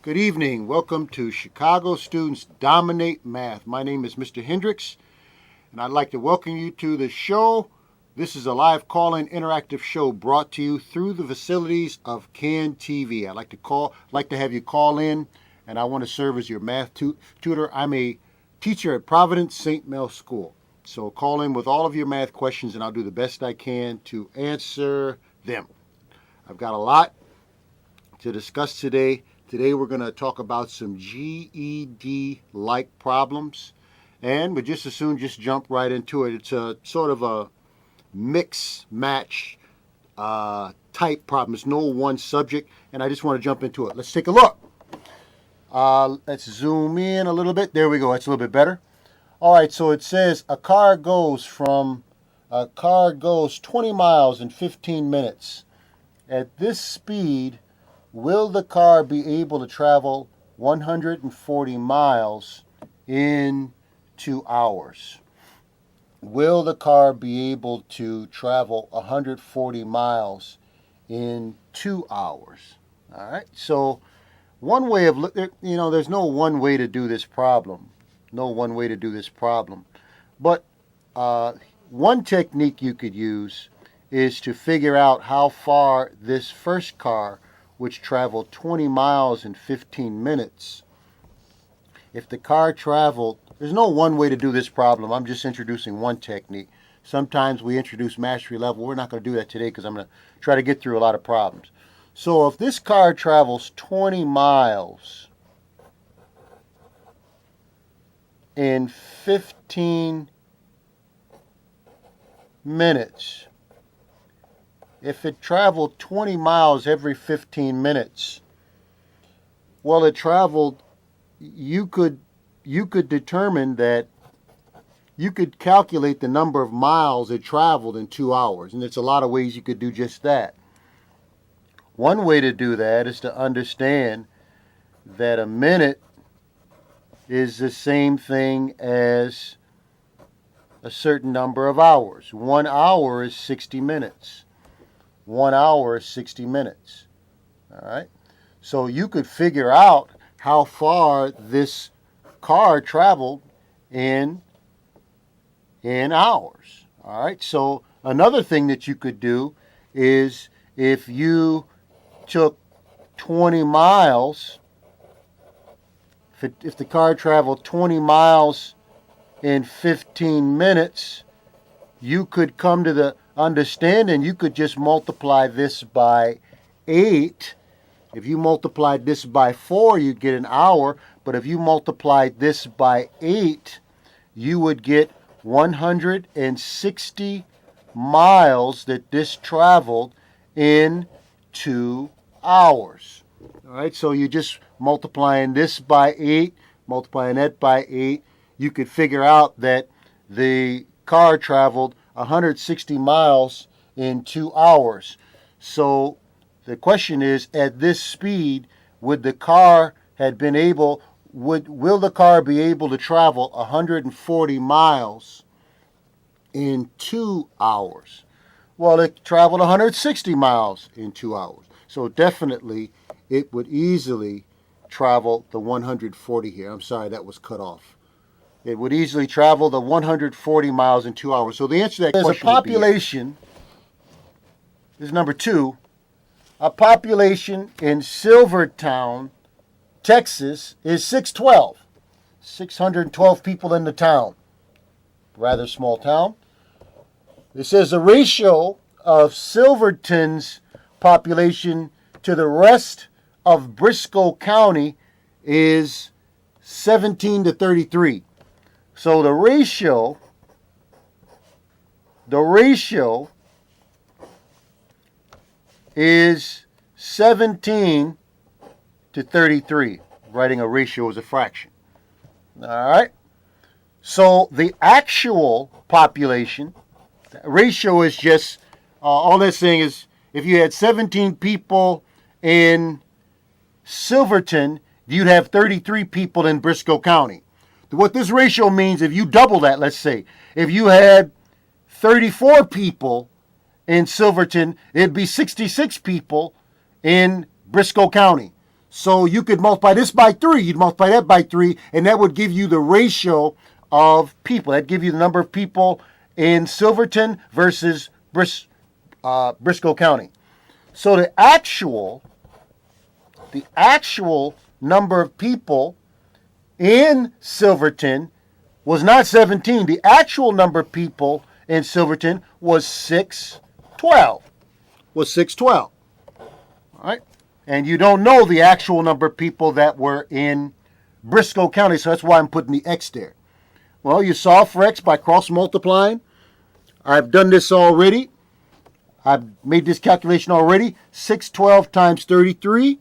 Good evening. Welcome to Chicago Students Dominate Math. My name is Mr. Hendricks, and I'd like to welcome you to the show. This is a live call-in interactive show brought to you through the facilities of CAN TV. I'd like to have you call in, and I want to serve as your math tutor. I'm a teacher at Providence St. Mel School. So call in with all of your math questions, and I'll do the best I can to answer them. I've got a lot to discuss today. Today we're going to talk about some GED-like problems, and we'll just as soon just jump right into it. It's a sort of a mix-match type problem. It's no one subject, and I just want to jump into it. Let's take a look. Let's zoom in a little bit. There we go. That's a little bit better. All right, so it says a car goes 20 miles in 15 minutes. At this speed, will the car be able to travel 140 miles in 2 hours? Will the car be able to travel 140 miles in 2 hours? All right, so one way of looking, there's no one way to do this problem. But one technique you could use is to figure out how far this first car, which traveled 20 miles in 15 minutes. If the car traveled, there's no one way to do this problem. I'm just introducing one technique. Sometimes we introduce mastery level. We're not going to do that today because I'm going to try to get through a lot of problems. So if this car travels 20 miles in 15 minutes, if it traveled 20 miles every 15 minutes, well, it traveled, you could determine that you could calculate the number of miles it traveled in 2 hours. And it's a lot of ways you could do just that. One way to do that is to understand that a minute is the same thing as a certain number of hours. 1 hour is 60 minutes. 1 hour is 60 minutes. All right? So you could figure out how far this car traveled in hours. All right? So another thing that you could do is if you took 20 miles, if the car traveled 20 miles in 15 minutes, you could come to the understanding you could just multiply this by 8. If you multiplied this by 4, you'd get an hour. But if you multiplied this by 8, you would get 160 miles that this traveled in 2 hours. All right, so you just multiplying this by 8, multiplying that by 8, you could figure out that the car traveled 160 miles in 2 hours. So the question is, at this speed, will the car be able to travel 140 miles in 2 hours? Well, it traveled 160 miles in 2 hours. So definitely it would easily travel the 140 here. I'm sorry, that was cut off. It would easily travel the 140 miles in 2 hours. So the answer to that question is a population, this is number 2, a population in Silvertown, Texas is 612. 612 people in the town. Rather small town. It says the ratio of Silverton's population to the rest of Briscoe County is 17 to 33. So the ratio is 17 to 33. Writing a ratio as a fraction. All right. So the actual population, ratio is just, all that's saying is if you had 17 people in Silverton, you'd have 33 people in Briscoe County. What this ratio means, if you double that, let's say, if you had 34 people in Silverton, it'd be 66 people in Briscoe County. So you could multiply this by 3. You'd multiply that by 3, and that would give you the ratio of people. That'd give you the number of people in Silverton versus Briscoe County. So the actual number of people in Silverton was not 17. The actual number of people in Silverton was 612. All right? And you don't know the actual number of people that were in Briscoe County, so that's why I'm putting the X there. Well, you solve for X by cross multiplying. I've done this already. I've made this calculation already. 612 times 33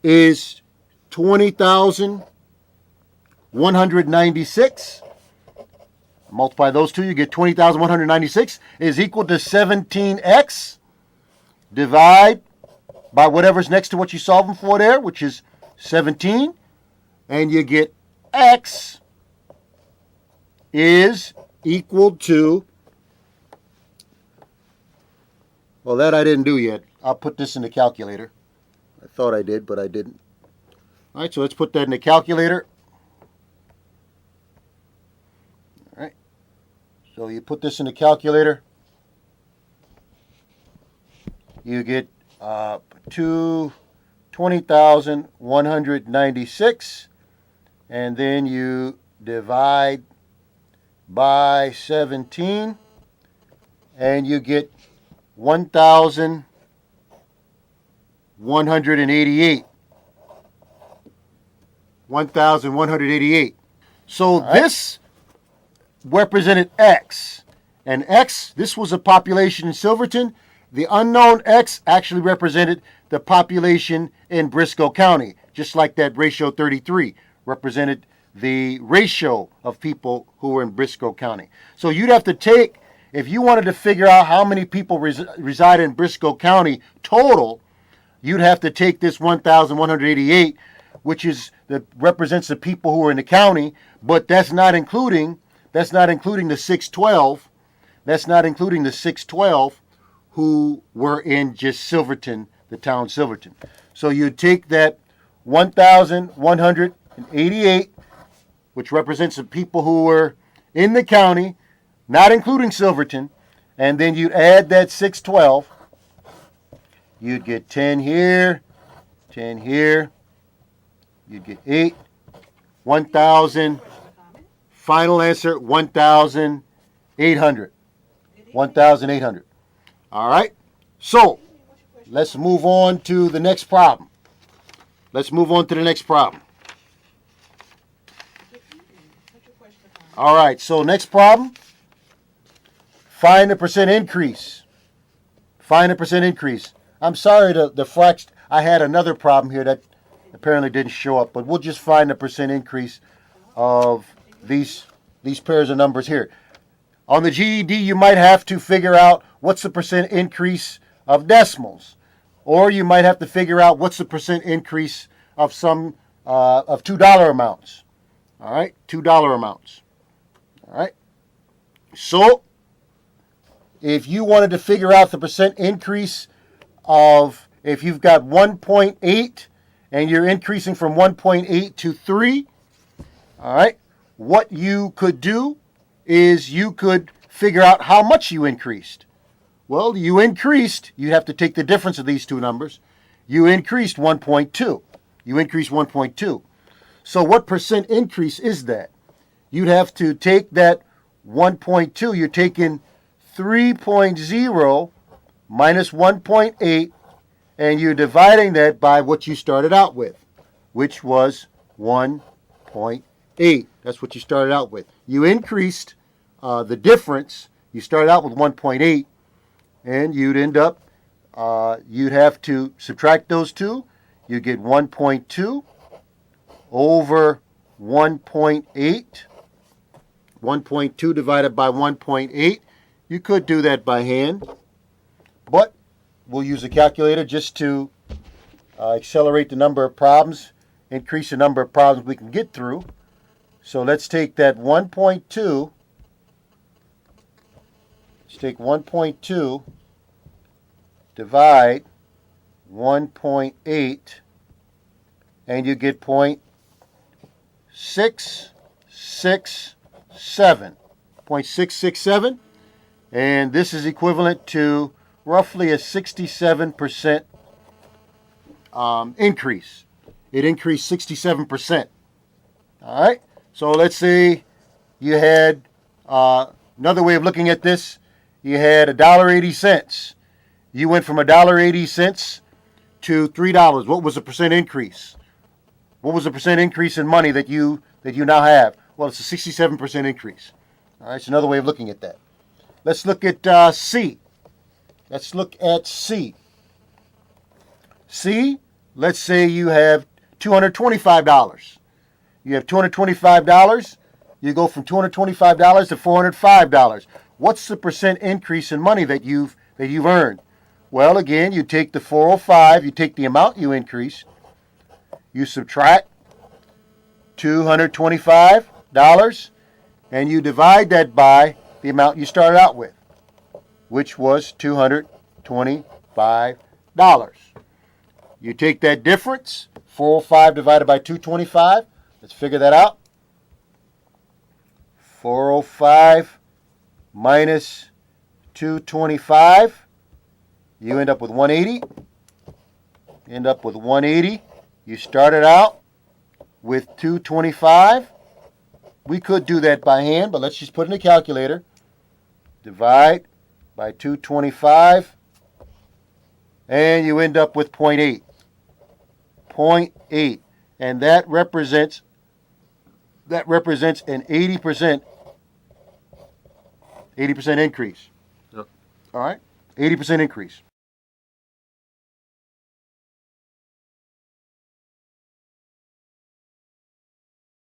is 20,196. Multiply those two, you get 20,196 is equal to 17x. Divide by whatever's next to what you're solving for there, which is 17. And you get x is equal to, well, that I didn't do yet. I'll put this in the calculator. I thought I did, but I didn't. All right, so let's put that in the calculator. All right, so you put this in the calculator. You get 20,196, and then you divide by 17, and you get 1,188. 1,188. So this represented X. And X, this was a population in Silverton. The unknown X actually represented the population in Briscoe County, just like that ratio 33 represented the ratio of people who were in Briscoe County. So you'd have to take, if you wanted to figure out how many people reside in Briscoe County total, you'd have to take this 1,188, which is that represents the people who are in the county, but that's not including the 612. That's not including the 612 who were in just Silverton, the town Silverton. So you take that 1,188, which represents the people who were in the county, not including Silverton, and then you'd add that 612. You'd get 10 here, 10 here. You'd get 8, 1,000. Final answer, 1,800. 1,800. All right. So let's move on to the next problem. All right. So next problem. Find the percent increase. I'm sorry, the fraction. I had another problem here that apparently didn't show up, but we'll just find the percent increase of these pairs of numbers here. On the GED, you might have to figure out what's the percent increase of decimals, or you might have to figure out what's the percent increase of some of $2 amounts. All right, $2 amounts. All right. So if you wanted to figure out the percent increase of, if you've got 1.8 and you're increasing from 1.8 to 3, all right, what you could do is you could figure out how much you increased. Well, you have to take the difference of these two numbers. You increased 1.2. So what percent increase is that? You'd have to take that 1.2, you're taking 3.0 minus 1.8, and you're dividing that by what you started out with, which was 1.8. That's what you started out with. You increased the difference. You started out with 1.8, and you'd end up, you'd have to subtract those two. You get 1.2 over 1.8. 1.2 divided by 1.8. You could do that by hand, but we'll use a calculator just to accelerate the number of problems, increase the number of problems we can get through. So let's take that 1.2. Let's take 1.2, divide 1.8 and you get 0.667. 0.667, and this is equivalent to roughly a 67% increase. It increased 67%. All right, so let's say you had another way of looking at this. You had $1.80. You went from $1.80 to $3. What was the percent increase? What was the percent increase in money that you now have? Well, it's a 67% increase. All right, it's another way of looking at that. Let's look at C. Let's look at C. C, let's say you have $225. You have $225. You go from $225 to $405. What's the percent increase in money that you've earned? Well, again, you take the 405, you take the amount you increase, you subtract $225, and you divide that by the amount you started out with, which was $225. You take that difference, 405 divided by 225. Let's figure that out. 405 minus 225. You end up with 180. You started out with 225. We could do that by hand, but let's just put it in a calculator. Divide by 225, and you end up with 0.8. 0.8, and that represents an 80% increase. Yep. All right, 80% increase.